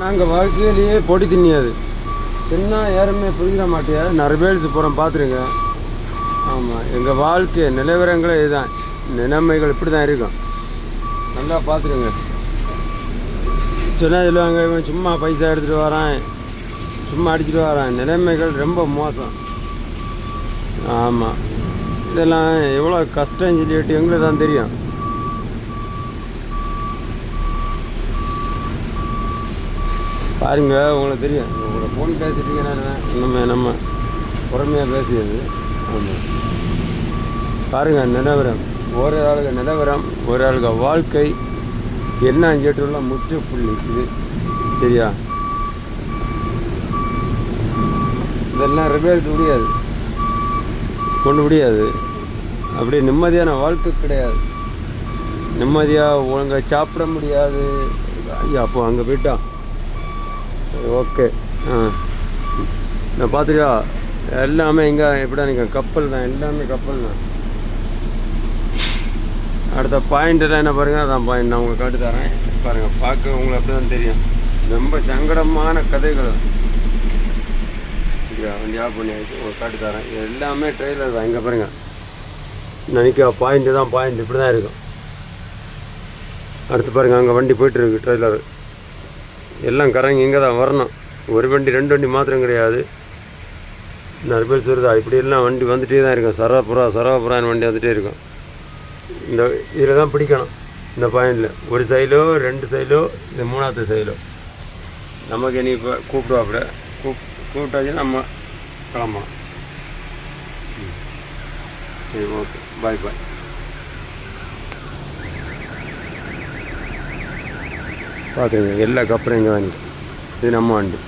நாங்கள் வாழ்க்கையிலேயே பொடி தின்னியாது சின்ன யாருமே புரிஞ்சிட மாட்டேன். நிறைய பேர்ஸ் போகிறோம் பார்த்துருங்க. ஆமாம், எங்கள் வாழ்க்கை நிலவரங்களே இதுதான். நிலைமைகள் இப்படி தான் இருக்கும். நல்லா பார்த்துருங்க. சொன்னால் சொல்லுவாங்க, இவன் சும்மா பைசா எடுத்துகிட்டு வரான், சும்மா அடிச்சுட்டு வரான். நிலைமைகள் ரொம்ப மோசம். ஆமாம், இதெல்லாம் எவ்வளோ கஷ்டம் சொல்லிட்டு எங்களுக்கு தான் தெரியும். பாருங்க, உங்களுக்கு தெரியும். உங்களை ஃபோன் பேசிட்டீங்கன்னா நம்ம பொறுமையாக பேசியது. ஆமாம், பாருங்கள் நிலவரம், ஒரு ஆளுக்கு நிலவரம், ஒரு ஆளுக்கு வாழ்க்கை என்ன கேட்டுள்ள முற்றுப்புள்ளி இது. சரியா? இதெல்லாம் ரிவர்ஸ் முடியாது, கொண்டு முடியாது. அப்படி நிம்மதியான வாழ்க்கை கிடையாது. நிம்மதியாக ஒழுங்காக சாப்பிட முடியாது. ஐயா, அப்போ அங்கே போயிட்டான். ஓகே. நான் பார்த்துட்டியா, எல்லாமே இங்கே எப்படியா நீங்கள் கப்பல் தான், எல்லாமே கப்பல் தான். அடுத்த பாயிண்ட்டெல்லாம் என்ன பாருங்கள், அதான் பாயிண்ட் நான் உங்களுக்கு காட்டு தரேன். பாருங்கள், பார்க்க உங்களுக்கு அப்படி தான் தெரியும். ரொம்ப சங்கடமான கதைகள். சரியா? வண்டி ஆஃப் பண்ணி ஆகிடுச்சு, உங்களுக்கு காட்டு தரேன். எல்லாமே ட்ரெயிலர் தான். இங்கே பாருங்கள், நினைக்க பாயிண்ட்டு தான், பாயிண்ட் இப்படி தான் இருக்கும். அடுத்து பாருங்கள், அங்கே வண்டி போய்ட்டுருக்கு ட்ரெய்லர். எல்லாம் கரங்க இங்கே தான் வரணும். ஒரு வண்டி 2 வண்டி மாத்திரம் கிடையாது, நிறைய பேர் சொல்லுதா. இப்படி எல்லாம் வண்டி வந்துகிட்டே தான் இருக்கும். சரவபுரான்னு வண்டி வந்துகிட்டே இருக்கும். இந்த இதில் தான் பிடிக்கணும். இந்த பாயிண்டில் ஒரு சைலோ 2 சைலோ, இந்த 3ஆவது சைலோ நமக்கு இனி இப்போ கூப்பிடுவாப்புல. கூப்பிட்டாச்சு நம்ம கிளம்பலாம். சரி, ஓகே, பாய். பார்த்துருங்க, எல்லா கப்பலும் இங்கே தான். இது நம்ம வண்டி.